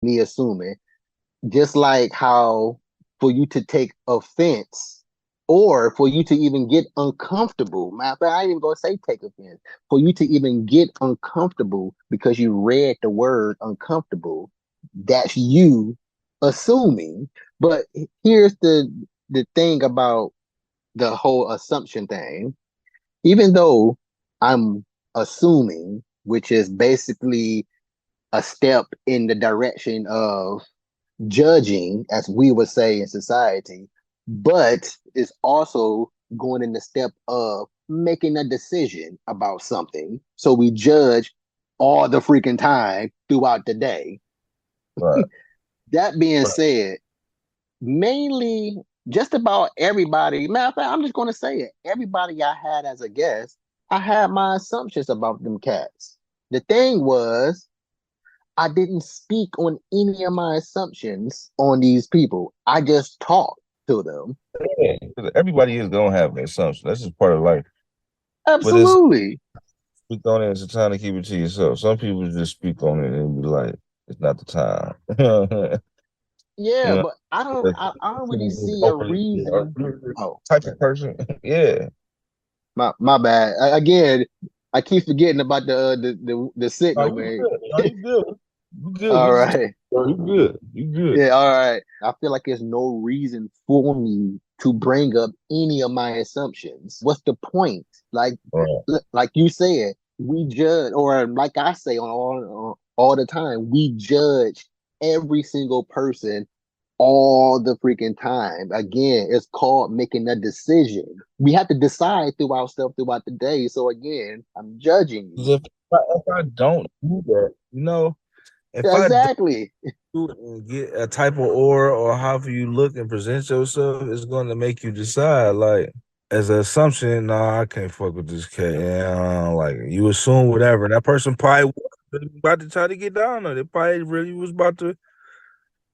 me assuming, just like how for you to take offense or for you to even get uncomfortable, matter of fact, I ain't even gonna say take offense, for you to even get uncomfortable because you read the word uncomfortable, that's you assuming. But here's the thing about the whole assumption thing. Even though I'm assuming, which is basically a step in the direction of judging, as we would say in society, but it's also going in the step of making a decision about something. So we judge all the freaking time throughout the day. Right. That being Right. said, mainly just about everybody, matter of fact, I'm just going to say it. Everybody I had as a guest, I had my assumptions about them cats. The thing was, I didn't speak on any of my assumptions on these people. I just talked to them. Yeah, 'cause everybody is gonna have an assumption. That's just part of life. But it's Absolutely. speak on it. It's a time to keep it to yourself. Some people just speak on it and be like, "It's not the time." You Yeah, know, but I don't really see a overly reason. Oh, type of person. Yeah. my bad. Again, I keep forgetting about the Oh, signal, you man. good. No, you good. You good. All We just right. you good. You good. Yeah, all right. I feel like there's no reason for me to bring up any of my assumptions. What's the point? Like, Right. like you said, we judge, or like I say on all the time, we judge every single person all the freaking time. Again, it's called making a decision. We have to decide throughout stuff throughout the day. So again, I'm judging 'Cause you. if I don't do that, if I do Exactly. it and get a type of aura or however you look and present yourself, it's going to make you decide. Like, as an assumption, nah, I can't fuck with this cat. Yeah, like you assume whatever. And that person probably was really about to try to get down on it. They probably really was about to.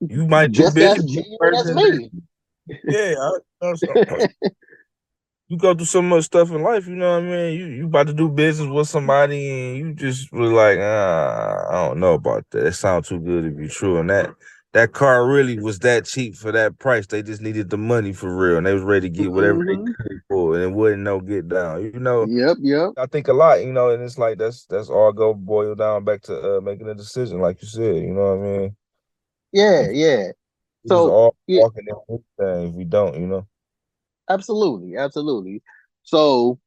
You might do Just business as with the genuine as person that, me. yeah, you go through so much stuff in life, you know what I mean? You about to do business with somebody and you just were like, I don't know about that. It sounds too good to be true. And that car really was that cheap for that price. They just needed the money for real. And they was ready to get whatever they Hmm. could for it. And it wasn't no get down. Yep, yep. I think a lot, and it's like that's all go boil down back to making a decision, like you said, you know what I mean? Yeah, If yeah. we just So all yeah, walking in with things, we don't. absolutely, absolutely. So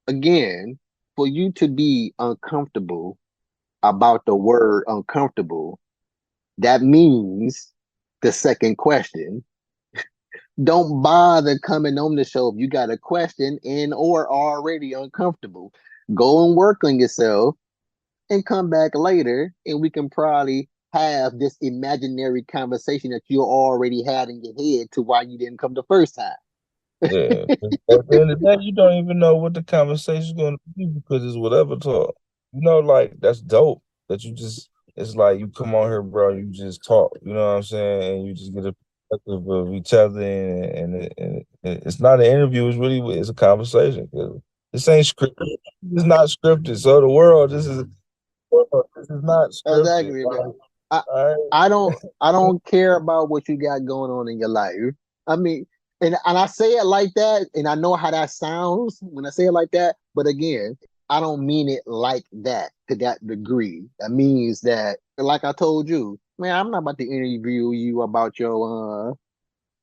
again, for you to be uncomfortable about the word uncomfortable, that means the second question. Don't bother coming on the show if you got a question and or already uncomfortable. Go and work on yourself and come back later and we can probably have this imaginary conversation that you already had in your head to why you didn't come the first time. Yeah. At the end of the day, you don't even know what the conversation's going to be because it's whatever talk. Like that's dope. That you just, it's like you come on here, bro. You just talk. You know what I'm saying? And you just get a perspective of each other, it's not an interview. It's a conversation. 'Cause this ain't scripted. It's not scripted. So the world, this is not scripted. Exactly, man. Like, I all I right. don't care about what you got going on in your life. I mean, and I say it like that, and I know how that sounds when I say it like that. But again, I don't mean it like that to that degree. That means that, like I told you, man, I'm not about to interview you about your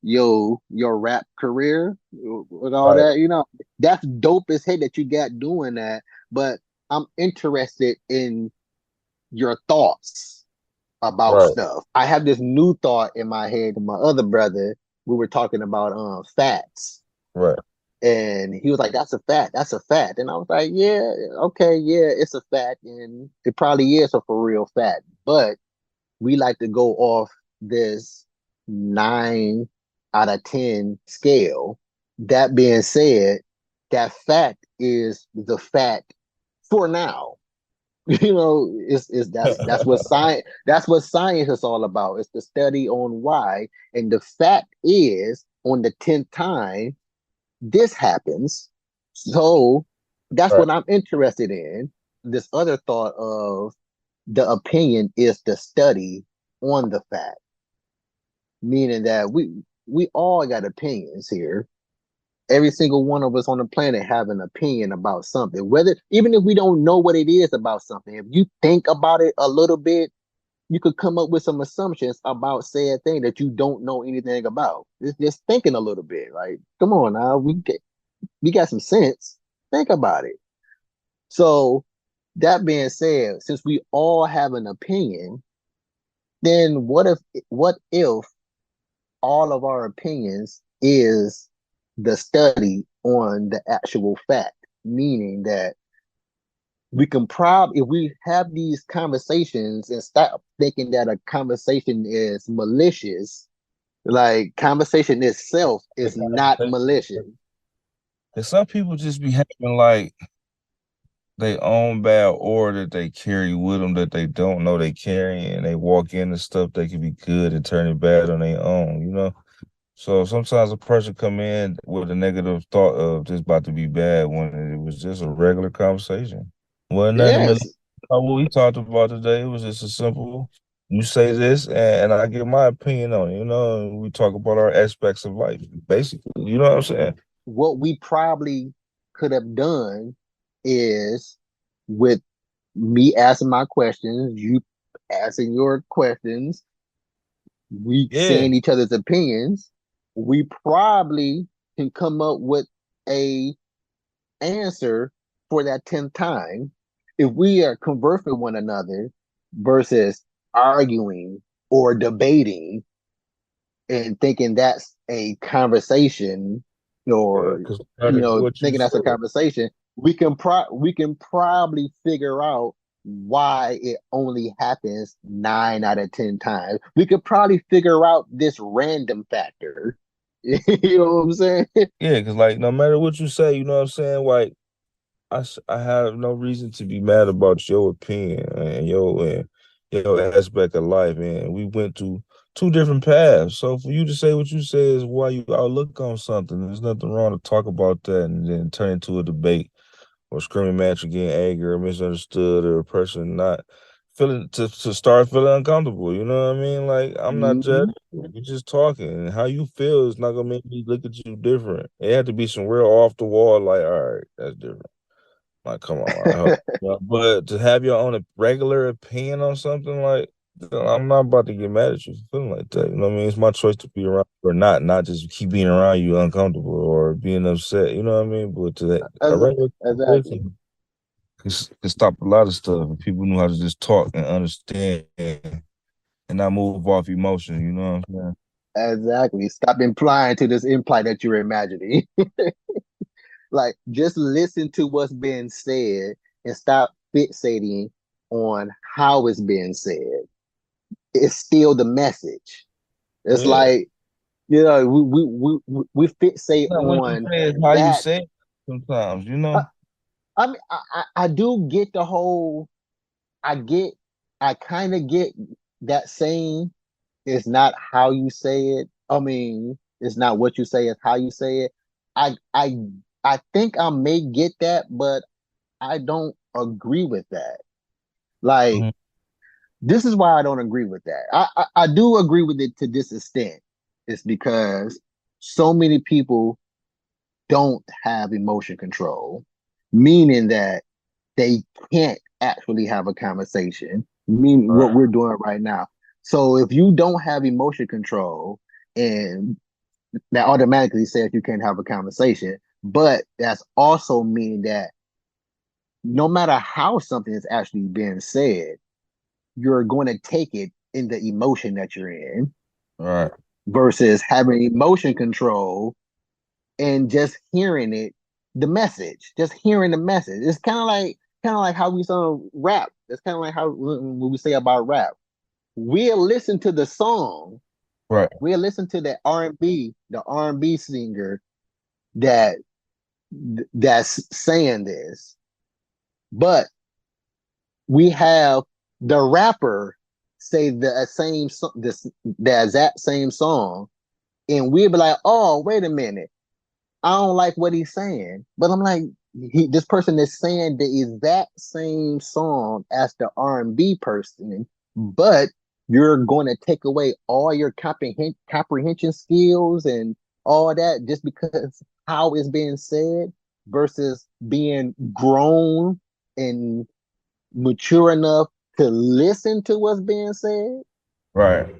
rap career with all Right. that. That's dope as heck that you got doing that. But I'm interested in your thoughts about Right. stuff. I have this new thought in my head with my other brother. We were talking about fats. Right. And he was like, "That's a fat. That's a fat." And I was like, "Yeah, okay, yeah, it's a fat, and it probably is a for real fat." But we like to go off this 9 out of 10 scale. That being said, that fact is the fact for now. It's that's what science is all about. It's the study on why. And the fact is, on the 10th time, this happens. So that's Right. what I'm interested in. This other thought of the opinion is the study on the fact, meaning that we all got opinions here. Every single one of us on the planet have an opinion about something, whether even if we don't know what it is about something. If you think about it a little bit, you could come up with some assumptions about said thing that you don't know anything about. It's just thinking a little bit. Like, come on now, we got some sense. Think about it. So that being said, since we all have an opinion, then what if all of our opinions is the study on the actual fact, meaning that we can probably, if we have these conversations and stop thinking that a conversation is malicious, like conversation itself The is not conversation. malicious. And some people just be having like they own bad aura that they carry with them that they don't know they carry, and they walk into stuff that could be good and turn it bad on their own, you know? So sometimes a person come in with a negative thought of this about to be bad when it was just a regular conversation. Well, nothing really Yes. about what we talked about today. It was just a simple, you say this and I give my opinion on it, you know, and we talk about our aspects of life, basically. You know what I'm saying? What we probably could have done is with me asking my questions, you asking your questions, we Yeah. seeing each other's opinions, we probably can come up with a answer for that 10th time if we are conversing with one another versus arguing or debating and thinking that's a conversation Yeah, or because what you thinking said. that's a conversation, we can probably figure out why it only happens 9 out of 10 times. We could probably figure out this random factor. You know what I'm saying? Yeah, because like no matter what you say, you know what I'm saying? Like I have no reason to be mad about your opinion and your aspect of life, man. We went to two different paths. So for you to say what you say is why you outlook on something. There's nothing wrong to talk about that and then turn into a debate or screaming match or getting angry or misunderstood or a person not feeling to start feeling uncomfortable. You know what I mean? Like I'm not Mhm. judging. We're just talking. And how you feel is not gonna make me look at you different. It had to be some real off the wall, like, all right, that's different. Like, come on, I hope. Yeah, but to have your own regular opinion on something like, I'm not about to get mad at you for feeling like that. You know what I mean? It's my choice to be around you or not just keep being around you uncomfortable or being upset. You know what I mean? But to that, a regular Exactly. conversation can stop a lot of stuff if people knew how to just talk and understand and not move off emotion. You know what I'm saying? Exactly. Stop implying to this imply that you're imagining. Like, just listen to what's being said and stop fixating on how it's being said. It's still the message. It's Yeah. like, we fixate No, what you on say is how you that. say it sometimes, you I, know? I mean, I do get the whole, I get, I kind of get that saying. It's not how you say it. I mean, it's not what you say, it's how you say it. I I I think I may get that, but I don't agree with that. Like, Mhm. this is why I don't agree with that. I do agree with it to this extent. It's because so many people don't have emotion control, meaning that they can't actually have a conversation, meaning what Right. we're doing right now. So if you don't have emotion control, and that automatically says you can't have a conversation, but that's also meaning that no matter how something is actually being said, you're going to take it in the emotion that you're in Right. versus having emotion control and just hearing it, the message, just hearing the message. It's kind of like how we saw rap. It's kind of like how when we say about rap. We'll listen to the song. Right. We'll listen to the R&B singer that that's saying this, but we have the rapper say the exact same song, and we'll be like, "Oh, wait a minute, I don't like what he's saying." But I'm like, this person is saying the exact same song as the R&B person, but you're going to take away all your comprehension skills and all that just because how it's being said versus being grown and mature enough to listen to what's being said. Right.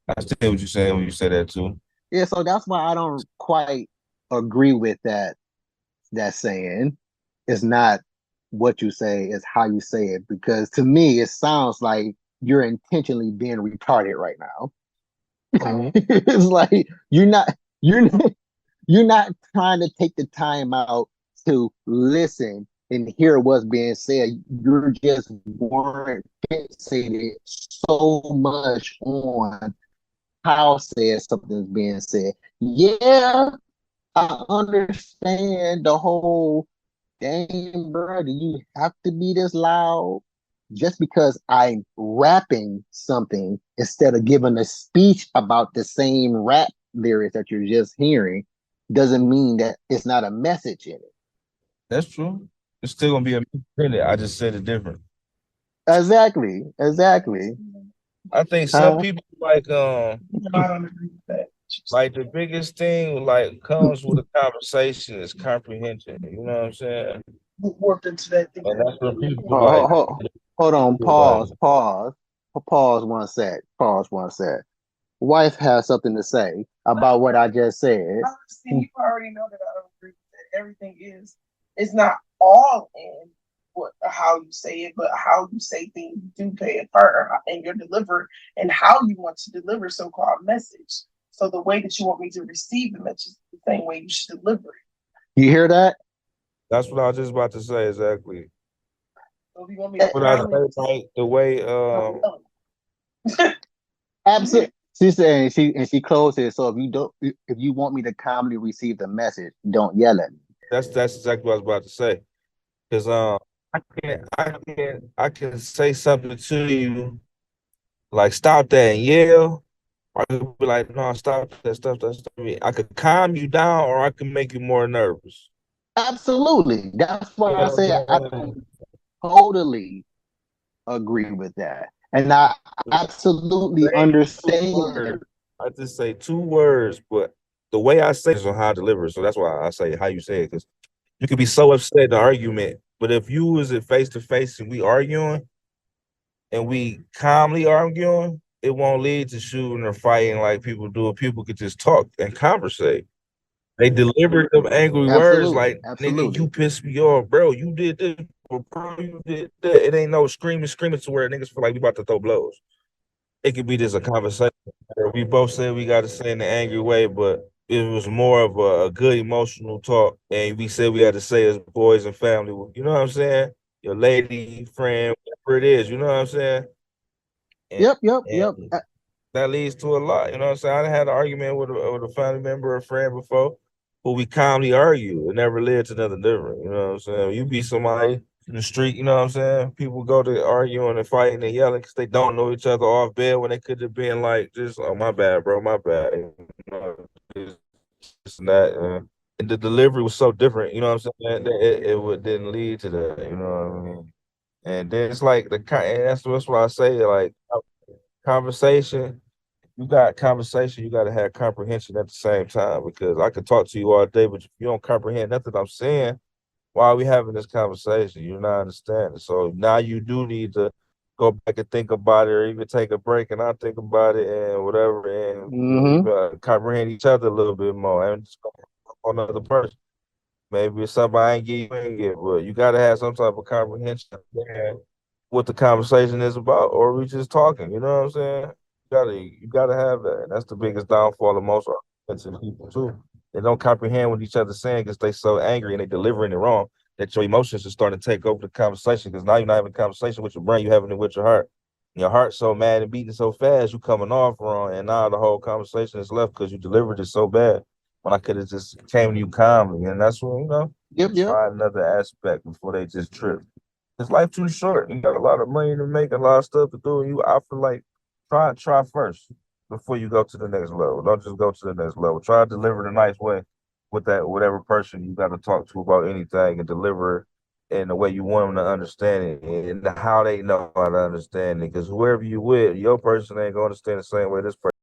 I see what you're saying when you say that too. Yeah, so that's why I don't quite agree with that saying. It's not what you say, it's how you say it. Because to me, it sounds like you're intentionally being retarded right now. It's like you're not you're not trying to take the time out to listen and hear what's being said. You're just weren't fixated so much on how said something's being said. Yeah, I understand the whole dang, bro, do you have to be this loud? Just because I'm rapping something instead of giving a speech about the same rap lyrics that you're just hearing doesn't mean that it's not a message in it. That's true. It's still gonna be a minute. I just said it different. Exactly. Exactly. I think some Huh? people I don't agree with that. Like the biggest thing like comes with a conversation is comprehension. You know what I'm saying? Warped into that thing. And that's what people like. Hold on. Like Pause 1 sec. Pause 1 sec. Wife has something to say about what I just said. See, you already know that I don't agree with that. Everything is, it's not all in what how you say it, but how you say things do play a part in your delivery and how you want to deliver so-called message. So the way that you want me to receive the message is the same way you should deliver it. You hear that? that's what I was just about to say exactly. So if you want me to But I say like the way Absolutely. She said, and she closed it. So if you want me to calmly receive the message, don't yell at me. that's exactly what I was about to say. Because I can say something to you like stop that and yell. Or I could be like, no, stop that stuff. That's me. I could calm you down, or I can make you more nervous. Absolutely. That's why You I know say what I I'm saying? totally agree with that, and I absolutely Say two understand. words. I just say 2 words, but the way I say it is on how I deliver it. So that's why I say how you say it, because you could be so upset in the argument, but if you was it face to face and we arguing and we calmly arguing, it won't lead to shooting or fighting like people do. People could just talk and conversate. They delivered them angry words Absolutely, like, nigga, you absolutely. pissed me off, bro. You did this, bro. You did that. It ain't no screaming to where niggas feel like we about to throw blows. It could be just a conversation where we both said we got to say in an angry way, but it was more of a good emotional talk. And we said we had to say as boys and family, you know what I'm saying? Your lady, friend, whatever it is, you know what I'm saying? And, Yep, yep, yep. and that leads to a lot. You know what I'm saying? I had an argument with a family member or friend before, but we calmly argue. It never led to nothing different. You know what I'm saying? You be somebody in the street, you know what I'm saying? People go to arguing and fighting and yelling because they don't know each other off bed when they could have been like, just, oh, my bad, bro, my bad. You know, this and that. And the delivery was so different, you know what I'm saying? That didn't lead to that, you know what I mean? And then it's like and that's why I say like conversation you got conversation, you got to have comprehension at the same time because I could talk to you all day, but if you don't comprehend nothing I'm saying, why are we having this conversation? You're not understanding. So now you do need to go back and think about it or even take a break and I think about it and whatever and Mm-hmm. comprehend each other a little bit more and just go on another person. Maybe it's something I ain't get, you ain't get, but you got to have some type of comprehension what the conversation is about, or we just talking. You know what I'm saying? You gotta have that. And that's the biggest downfall of most arguments people too. They don't comprehend what each other's saying because they so angry and they delivering it wrong that your emotions are starting to take over the conversation. Because now you're not having a conversation with your brain, you're having it with your heart. Your heart's so mad and beating so fast, you coming off wrong, and now the whole conversation is left because you delivered it so bad. When I could have just came to you calmly, and that's when Yep, you yep. try another aspect before they just trip. It's life too short. You got a lot of money to make, a lot of stuff to do. I feel like try first before you go to the next level. Don't just go to the next level. Try to deliver the nice way with that whatever person you got to talk to about anything and deliver in the way you want them to understand it and how they know how to understand it. Because whoever you with, your person ain't gonna understand the same way this person.